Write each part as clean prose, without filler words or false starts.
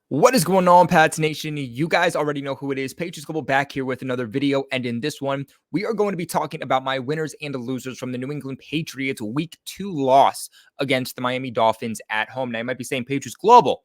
What is going on, Pats Nation? You guys already know who it is. Patriots Global back here with another video. And in this one, we are going to be talking about my winners and the losers from the New England Patriots Week 2 loss against the Miami Dolphins at home. Now, you might be saying, Patriots Global,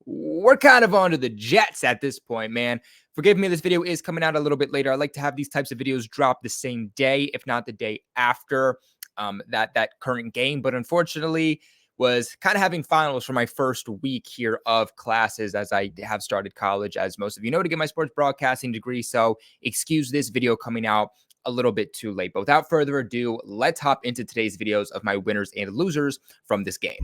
we're kind of on to the Jets at this point, man. Forgive me, this video is coming out a little bit later. I like to have these types of videos drop the same day, if not the day after that current game. But unfortunately, was kind of having finals for my first week here of classes as I have started college, as most of you know, to get my sports broadcasting degree. So excuse this video coming out a little bit too late. But without further ado, let's hop into today's videos of my winners and losers from this game.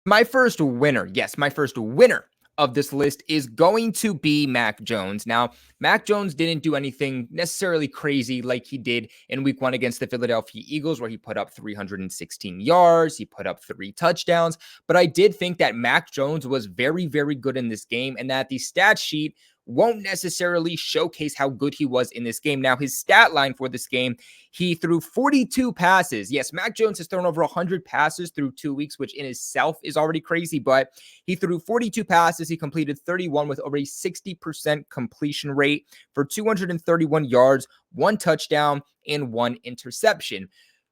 My first winner, yes, my first winner of this list is going to be Mac Jones. Now, Mac Jones didn't do anything necessarily crazy like he did in week 1 against the Philadelphia Eagles, where he put up 316 yards, he put up 3 touchdowns. But I did think that Mac Jones was very, very good in this game, and that the stat sheet won't necessarily showcase how good he was in this game. Now, his stat line for this game, he threw 42 passes. Yes, Mac Jones has thrown over 100 passes through 2 weeks, which in itself is already crazy, but he threw 42 passes. He completed 31 with over a 60% completion rate for 231 yards, 1 touchdown, and 1 interception.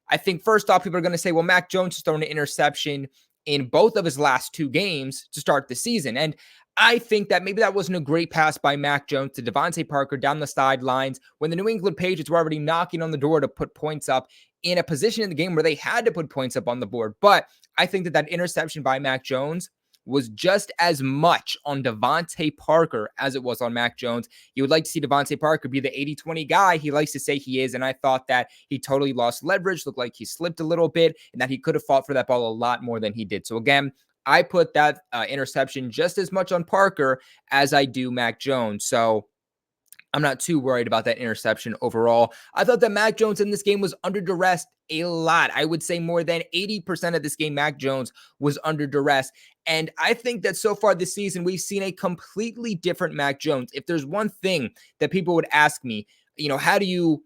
I think first off, people are going to say, well, Mac Jones has thrown an interception in both of his last 2 games to start the season. And I think that maybe that wasn't a great pass by Mac Jones to Devontae Parker down the sidelines when the New England Patriots were already knocking on the door to put points up in a position in the game where they had to put points up on the board. But I think that interception by Mac Jones was just as much on Devontae Parker as it was on Mac Jones. You would like to see Devontae Parker be the 80-20 guy he likes to say he is, and I thought that he totally lost leverage, looked like he slipped a little bit, and that he could have fought for that ball a lot more than he did. So again, I put that interception just as much on Parker as I do Mac Jones. So I'm not too worried about that interception overall. I thought that Mac Jones in this game was under duress a lot. I would say more than 80% of this game, Mac Jones was under duress. And I think that so far this season, we've seen a completely different Mac Jones. If there's one thing that people would ask me, how do you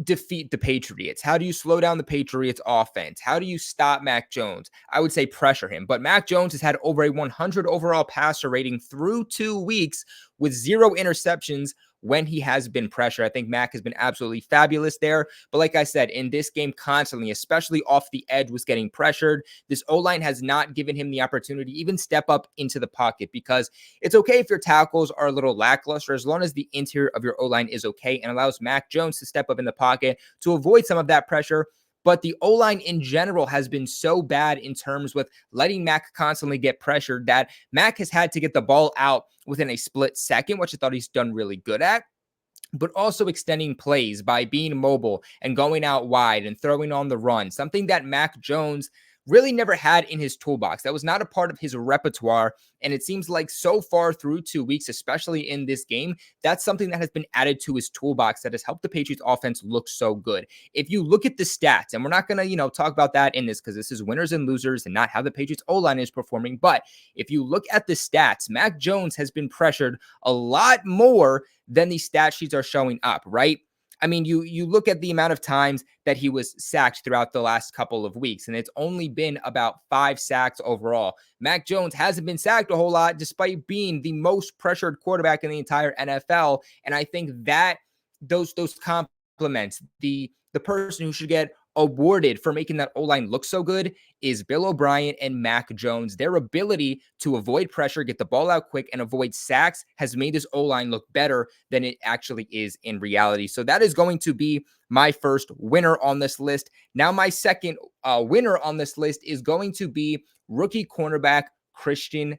defeat the Patriots? How do you slow down the Patriots offense? How do you stop Mac Jones? I would say pressure him. But Mac Jones has had over a 100 overall passer rating through 2 weeks with 0 interceptions when he has been pressured. I think Mac has been absolutely fabulous there. But like I said, in this game constantly, especially off the edge, was getting pressured. This O-line has not given him the opportunity to even step up into the pocket, because it's okay if your tackles are a little lackluster as long as the interior of your O-line is okay and allows Mac Jones to step up in the pocket to avoid some of that pressure. But the O-line in general has been so bad in terms with letting Mac constantly get pressured that Mac has had to get the ball out within a split second, which I thought he's done really good at, but also extending plays by being mobile and going out wide and throwing on the run, something that Mac Jones really never had in his toolbox. That was not a part of his repertoire. And it seems like so far through 2 weeks, especially in this game, that's something that has been added to his toolbox that has helped the Patriots offense look so good. If you look at the stats, and we're not going to, talk about that in this because this is winners and losers and not how the Patriots O-line is performing. But if you look at the stats, Mac Jones has been pressured a lot more than the stat sheets are showing up, right? I mean, you look at the amount of times that he was sacked throughout the last couple of weeks, and it's only been about 5 sacks overall. Mac Jones hasn't been sacked a whole lot despite being the most pressured quarterback in the entire NFL. And I think that those compliments, the person who should get awarded for making that O-line look so good is Bill O'Brien and Mac Jones. Their ability to avoid pressure, get the ball out quick, and avoid sacks has made this O-line look better than it actually is in reality. So that is going to be my first winner on this list. Now, my second winner on this list is going to be rookie cornerback Christian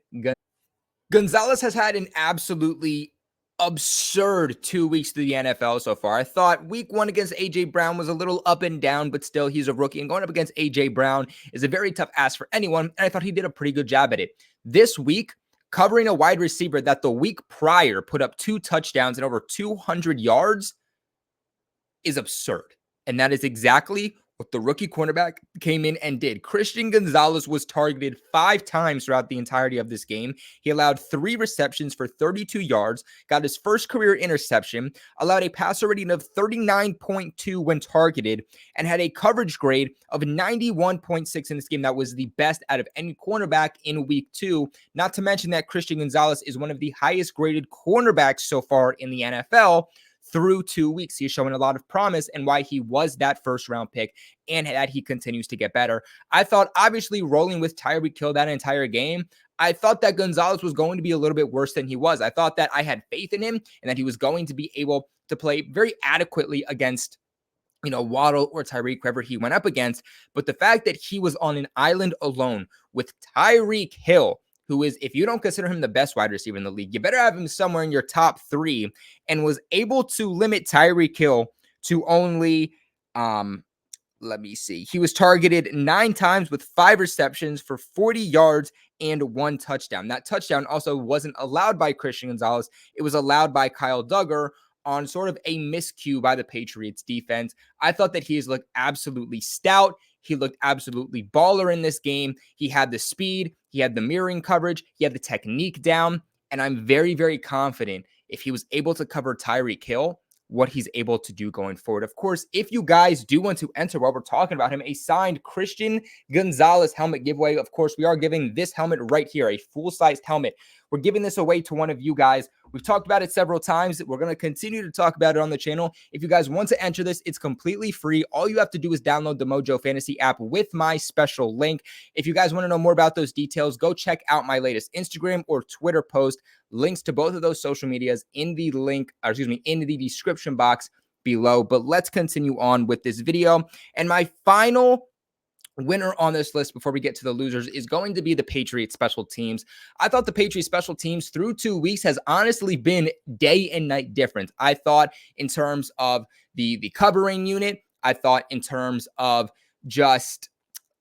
Gonzalez. Has had an absolutely absurd 2 weeks to the NFL so far. I thought week 1 against A.J. Brown was a little up and down, but still he's a rookie, and going up against A.J. Brown is a very tough ask for anyone, and I thought he did a pretty good job at it. This week, covering a wide receiver that the week prior put up 2 touchdowns and over 200 yards is absurd. And that is exactly what the rookie cornerback came in and did. Christian Gonzalez was targeted 5 times throughout the entirety of this game. He allowed 3 receptions for 32 yards, got his first career interception, allowed a passer rating of 39.2 when targeted, and had a coverage grade of 91.6 in this game. That was the best out of any cornerback in week 2. Not to mention that Christian Gonzalez is one of the highest graded cornerbacks so far in the NFL. Through 2 weeks, he's showing a lot of promise and why he was that first round pick and that he continues to get better. I thought, obviously, rolling with Tyreek Hill that entire game, I thought that Gonzalez was going to be a little bit worse than he was. I thought that I had faith in him and that he was going to be able to play very adequately against Waddle or Tyreek, whoever he went up against. But the fact that he was on an island alone with Tyreek Hill, who is, if you don't consider him the best wide receiver in the league, you better have him somewhere in your top 3, and was able to limit Tyreek Hill to only, let me see. He was targeted 9 times with 5 receptions for 40 yards and 1 touchdown. That touchdown also wasn't allowed by Christian Gonzalez. It was allowed by Kyle Duggar on sort of a miscue by the Patriots defense. I thought that he has looked absolutely stout. He looked absolutely baller in this game. He had the speed. He had the mirroring coverage. He had the technique down. And I'm very, very confident if he was able to cover Tyreek Hill, what he's able to do going forward. Of course, if you guys do want to enter while we're talking about him, a signed Christian Gonzalez helmet giveaway. Of course, we are giving this helmet right here, a full-sized helmet. We're giving this away to one of you guys. We've talked about it several times. We're going to continue to talk about it on the channel. If you guys want to enter this, it's completely free. All you have to do is download the Mojo Fantasy app with my special link. If you guys want to know more about those details, go check out my latest Instagram or Twitter post. Links to both of those social medias in the in the description box below. But let's continue on with this video. And my final winner on this list before we get to the losers is going to be the Patriots special teams. I thought the Patriots special teams through 2 weeks has honestly been day and night difference. I thought in terms of the covering unit, I thought in terms of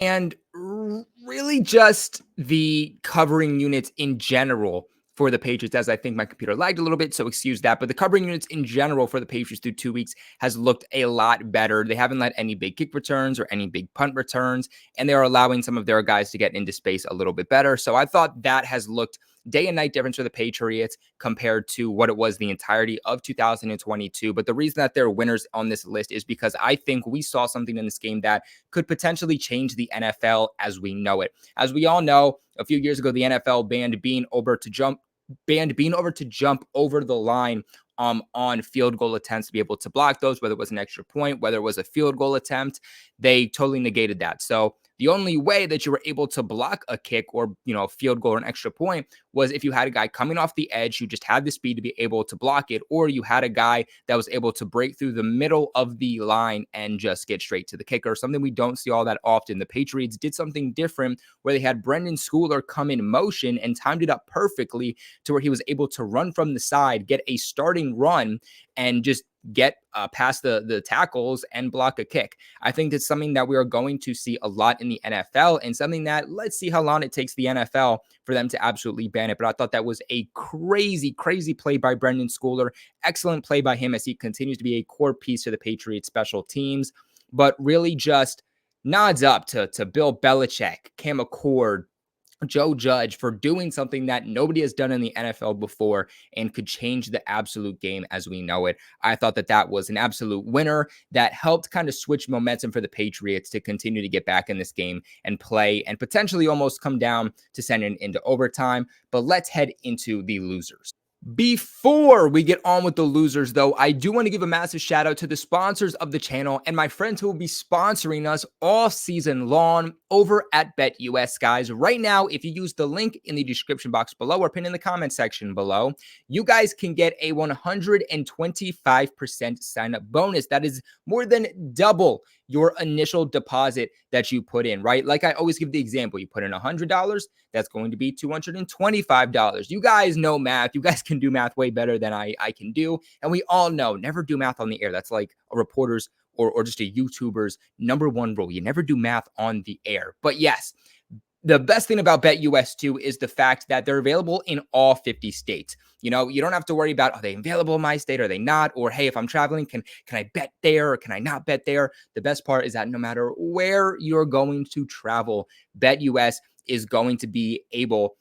really just the covering units in general for the Patriots, as I think my computer lagged a little bit, so excuse that. But the covering units in general for the Patriots through 2 weeks has looked a lot better. They haven't let any big kick returns or any big punt returns, and they're allowing some of their guys to get into space a little bit better. So I thought that has looked day and night difference for the Patriots compared to what it was the entirety of 2022. But the reason that they're winners on this list is because I think we saw something in this game that could potentially change the NFL as we know it. As we all know, a few years ago, the NFL banned being able to jump over the line on field goal attempts to be able to block those, whether it was an extra point, whether it was a field goal attempt. They totally negated that. So the only way that you were able to block a kick or, a field goal or an extra point was if you had a guy coming off the edge who just had the speed to be able to block it, or you had a guy that was able to break through the middle of the line and just get straight to the kicker, something we don't see all that often. The Patriots did something different where they had Brendan Schooler come in motion and timed it up perfectly to where he was able to run from the side, get a starting run, and just get past the tackles and block a kick. I think that's something that we are going to see a lot in the NFL, and something that let's see how long it takes the NFL for them to absolutely ban it. But I thought that was a crazy, crazy play by Brendan Schooler. Excellent play by him as he continues to be a core piece of the Patriots special teams. But really just nods up to Bill Belichick, Cam Accord, Joe Judge for doing something that nobody has done in the NFL before and could change the absolute game as we know it. I thought that was an absolute winner that helped kind of switch momentum for the Patriots to continue to get back in this game and play and potentially almost come down to send it into overtime. But let's head into the losers. Before we get on with the losers, though, I do want to give a massive shout out to the sponsors of the channel and my friends who will be sponsoring us all season long over at BetUS, guys. Right now, if you use the link in the description box below or pin in the comment section below, you guys can get a 125% sign-up bonus. That is more than double your initial deposit that you put in, right? Like I always give the example, you put in $100, that's going to be $225. You guys know math. You guys can do math way better than I can do. And we all know, never do math on the air. That's like a reporter's or just a YouTuber's #1 rule. You never do math on the air. But yes, The best thing about BetUS too is the fact that they're available in all 50 states. You know, you don't have to worry about, are they available in my state? Are they not? Or hey, if I'm traveling, can I bet there or can I not bet there? The best part is that no matter where you're going to travel, BetUS is going to be able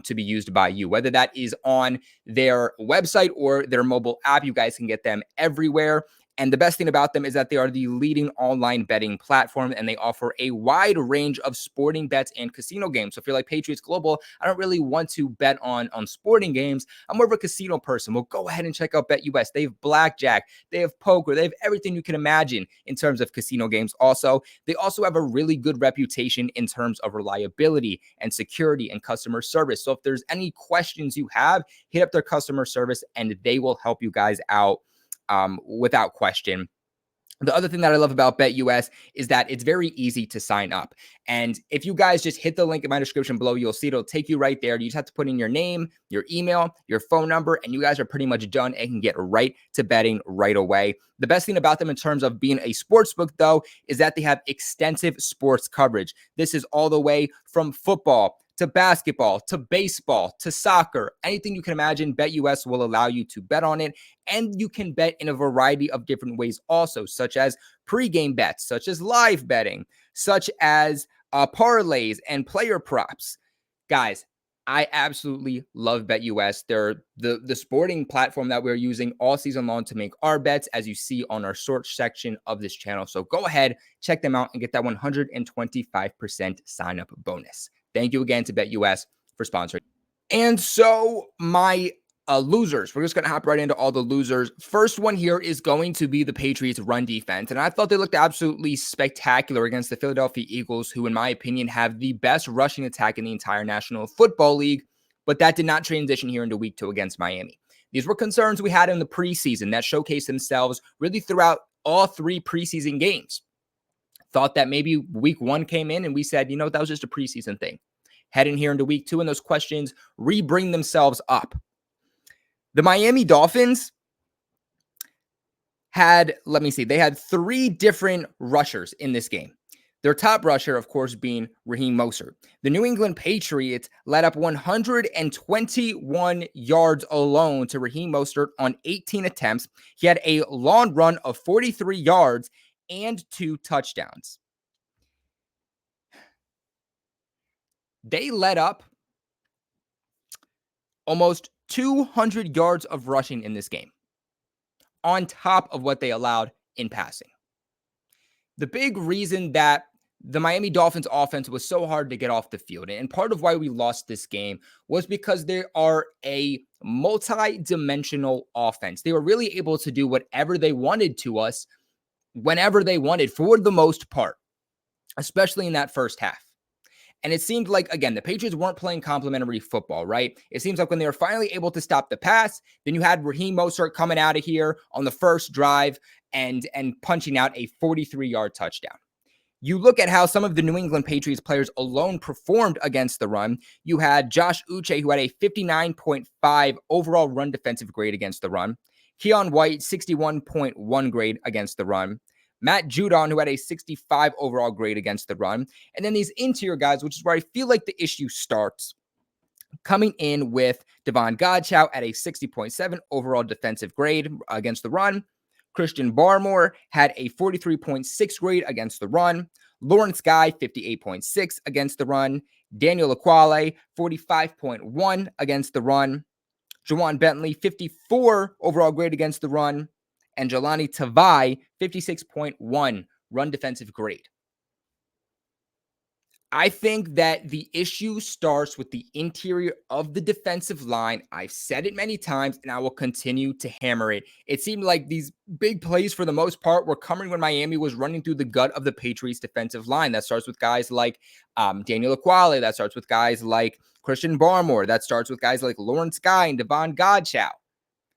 to be used by you, whether that is on their website or their mobile app. You guys can get them everywhere. And the best thing about them is that they are the leading online betting platform, and they offer a wide range of sporting bets and casino games. So if you're like Patriots Global, I don't really want to bet on sporting games. I'm more of a casino person. Well, go ahead and check out BetUS. They have blackjack, they have poker, they have everything you can imagine in terms of casino games. Also, they also have a really good reputation in terms of reliability and security and customer service. So if there's any questions you have, hit up their customer service and they will help you guys out without question. The other thing that I love about BetUS is that it's very easy to sign up. And if you guys just hit the link in my description below, you'll see it'll take you right there. You just have to put in your name, your email, your phone number, and you guys are pretty much done and can get right to betting right away. The best thing about them in terms of being a sports book, though, is that they have extensive sports coverage. This is all the way from football to basketball, to baseball, to soccer, anything you can imagine, BetUS will allow you to bet on it. And you can bet in a variety of different ways also, such as pregame bets, such as live betting, such as parlays and player props. Guys, I absolutely love BetUS. They're the sporting platform that we're using all season long to make our bets, as you see on our search section of this channel. So go ahead, check them out, and get that 125% sign up bonus. Thank you again to BetUS for sponsoring. And so my losers, we're just going to hop right into all the losers. First one here is going to be the Patriots run defense. And I thought they looked absolutely spectacular against the Philadelphia Eagles, who in my opinion have the best rushing attack in the entire National Football League. But that did not transition here into week 2 against Miami. These were concerns we had in the preseason that showcased themselves really throughout all 3 preseason games. Thought that maybe week 1 came in and we said, you know, that was just a preseason thing. Head in here into week 2 and those questions re-bring themselves up. The Miami Dolphins had, they had 3 different rushers in this game. Their top rusher, of course, being Raheem Mostert. The New England Patriots let up 121 yards alone to Raheem Mostert on 18 attempts. He had a long run of 43 yards and 2 touchdowns. They let up almost 200 yards of rushing in this game, on top of what they allowed in passing. The big reason that the Miami Dolphins offense was so hard to get off the field, and part of why we lost this game, was because they are a multi-dimensional offense. They were really able to do whatever they wanted to us, whenever they wanted, for the most part, especially in that first half. And it seemed like, again, the Patriots weren't playing complimentary football, right? It seems like when they were finally able to stop the pass, then you had Raheem Mostert coming out of here on the first drive and punching out a 43-yard touchdown. You look at how some of the New England Patriots players alone performed against the run. You had Josh Uche, who had a 59.5 overall run defensive grade against the run. Keon White, 61.1 grade against the run. Matt Judon, who had a 65 overall grade against the run. And then these interior guys, which is where I feel like the issue starts, coming in with Devon Godchow at a 60.7 overall defensive grade against the run. Christian Barmore had a 43.6 grade against the run. Lawrence Guy, 58.6 against the run. Daniel Aquale, 45.1 against the run. Juwan Bentley, 54 overall grade against the run. And Jelani Tavai, 56.1 run defensive grade. I think that the issue starts with the interior of the defensive line. I've said it many times, and I will continue to hammer it. It seemed like these big plays, for the most part, were coming when Miami was running through the gut of the Patriots defensive line. That starts with guys like Daniel Aquale. That starts with guys like Christian Barmore. That starts with guys like Lawrence Guy and Devon Godchow.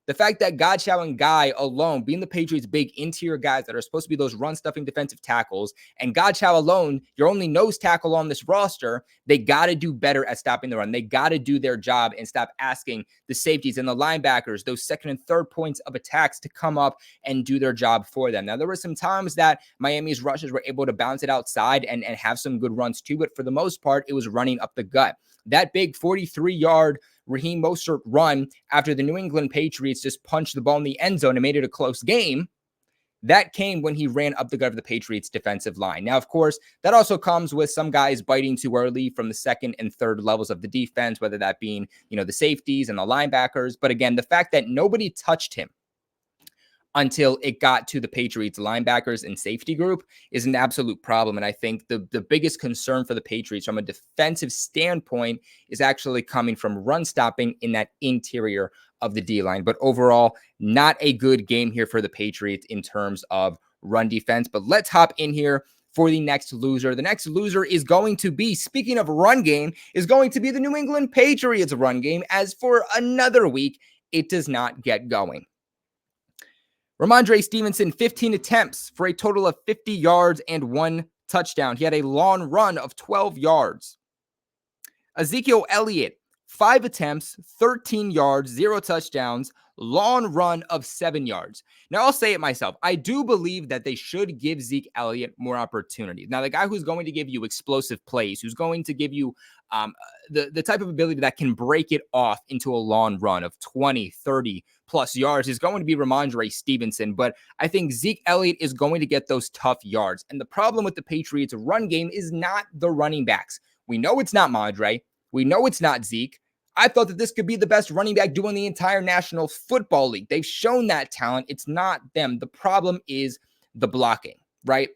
The fact that Godchow and Guy alone, being the Patriots' big interior guys that are supposed to be those run-stuffing defensive tackles, and Godchow alone, your only nose tackle on this roster, they got to do better at stopping the run. They got to do their job and stop asking the safeties and the linebackers, those second and third points of attacks, to come up and do their job for them. Now, there were some times that Miami's rushers were able to bounce it outside and have some good runs too, but for the most part, it was running up the gut. That big 43-yard Raheem Mostert run after the New England Patriots just punched the ball in the end zone and made it a close game, that came when he ran up the gut of the Patriots defensive line. Now, of course, that also comes with some guys biting too early from the second and third levels of the defense, whether that being, the safeties and the linebackers. But again, the fact that nobody touched him until it got to the Patriots linebackers and safety group is an absolute problem. And I think the biggest concern for the Patriots from a defensive standpoint is actually coming from run stopping in that interior of the D-line. But overall, not a good game here for the Patriots in terms of run defense. But let's hop in here for the next loser. The next loser is going to be, speaking of run game, is going to be the New England Patriots run game, as for another week, it does not get going. Ramondre Stevenson, 15 attempts for a total of 50 yards and 1 touchdown. He had a long run of 12 yards. Ezekiel Elliott, 5 attempts, 13 yards, 0 touchdowns, long run of 7 yards. Now, I'll say it myself. I do believe that they should give Zeke Elliott more opportunities. Now, the guy who's going to give you explosive plays, who's going to give you the type of ability that can break it off into a long run of 20, 30 plus yards is going to be Ramondre Stevenson. But I think Zeke Elliott is going to get those tough yards. And the problem with the Patriots run game is not the running backs. We know it's not Mondre. We know it's not Zeke. I thought that this could be the best running back duo in the entire National Football League. They've shown that talent. It's not them. The problem is the blocking, right?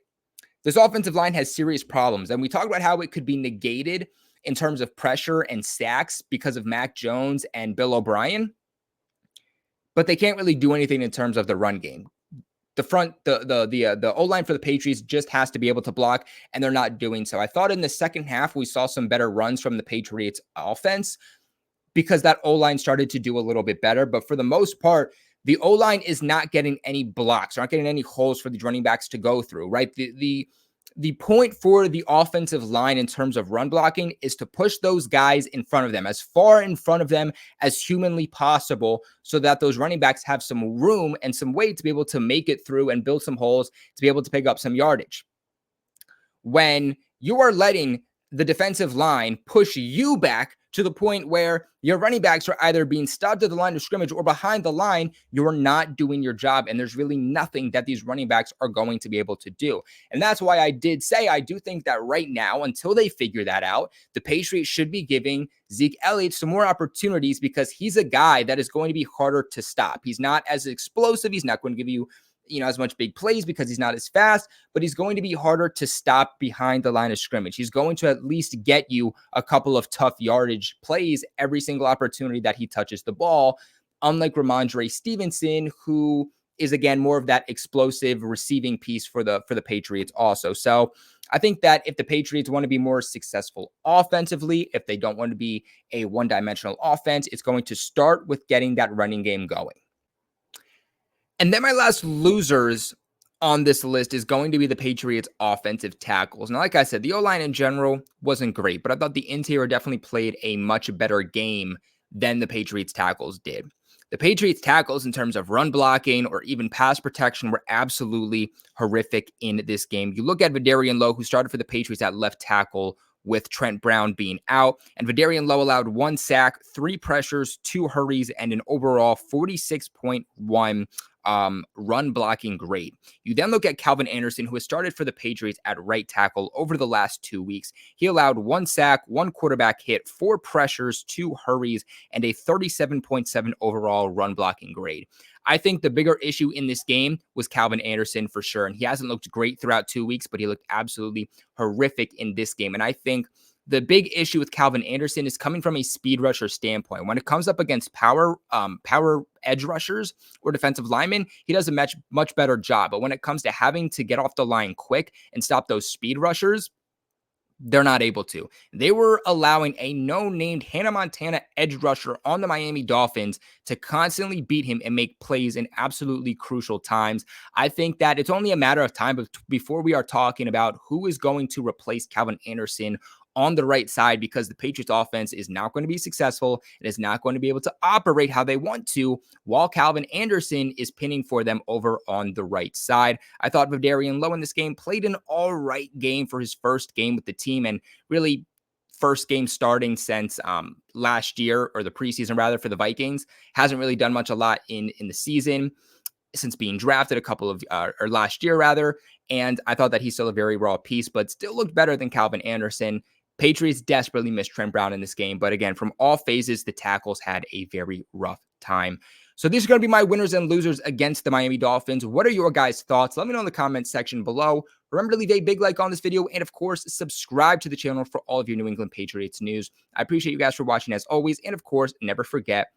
This offensive line has serious problems. And we talked about how it could be negated in terms of pressure and sacks because of Mac Jones and Bill O'Brien. But they can't really do anything in terms of the run game. The O-line for the Patriots just has to be able to block, and they're not doing so. I thought in the second half we saw some better runs from the Patriots offense because that O-line started to do a little bit better. But for the most part, the O-line is not getting any blocks, not getting any holes for the running backs to go through, right? The point for the offensive line in terms of run blocking is to push those guys in front of them, as far in front of them as humanly possible, so that those running backs have some room and some weight to be able to make it through and build some holes to be able to pick up some yardage. When you are letting the defensive line push you back to the point where your running backs are either being stopped at the line of scrimmage or behind the line, you're not doing your job. And there's really nothing that these running backs are going to be able to do. And that's why I did say, I do think that right now, until they figure that out, the Patriots should be giving Zeke Elliott some more opportunities, because he's a guy that is going to be harder to stop. He's not as explosive. He's not going to give you as much big plays because he's not as fast, but he's going to be harder to stop behind the line of scrimmage. He's going to at least get you a couple of tough yardage plays every single opportunity that he touches the ball, unlike Ramondre Stevenson, who is, again, more of that explosive receiving piece for the Patriots also. So I think that if the Patriots want to be more successful offensively, if they don't want to be a one-dimensional offense, it's going to start with getting that running game going. And then my last losers on this list is going to be the Patriots offensive tackles. Now, like I said, the O-line in general wasn't great, but I thought the interior definitely played a much better game than the Patriots tackles did. The Patriots tackles in terms of run blocking or even pass protection were absolutely horrific in this game. You look at Vidarian Lowe, who started for the Patriots at left tackle with Trent Brown being out, and Vidarian Lowe allowed 1 sack, 3 pressures, 2 hurries, and an overall 46.1 run blocking grade. You then look at Calvin Anderson, who has started for the Patriots at right tackle over the last 2 weeks. He allowed 1 sack, 1 quarterback hit, 4 pressures, 2 hurries, and a 37.7 overall run blocking grade. I think the bigger issue in this game was Calvin Anderson for sure. And he hasn't looked great throughout 2 weeks, but he looked absolutely horrific in this game. And I think the big issue with Calvin Anderson is coming from a speed rusher standpoint. When it comes up against power edge rushers or defensive linemen, he does a much better job. But when it comes to having to get off the line quick and stop those speed rushers, They're not able to. They were allowing a no-named Hannah Montana edge rusher on the Miami Dolphins to constantly beat him and make plays in absolutely crucial times. I think that it's only a matter of time before we are talking about who is going to replace Calvin Anderson on the right side, because the Patriots offense is not going to be successful. It is not going to be able to operate how they want to while Calvin Anderson is pinning for them over on the right side. I thought Vidarian Lowe in this game played an all right game for his first game with the team, and really first game starting since last year, or the preseason rather, for the Vikings. Hasn't really done much a lot in the season since being drafted a couple of or last year rather. And I thought that he's still a very raw piece, but still looked better than Calvin Anderson. Patriots desperately missed Trent Brown in this game, but again, from all phases, the tackles had a very rough time. So these are going to be my winners and losers against the Miami Dolphins. What are your guys' thoughts? Let me know in the comments section below. Remember to leave a big like on this video, and of course, subscribe to the channel for all of your New England Patriots news. I appreciate you guys for watching as always, and of course, never forget,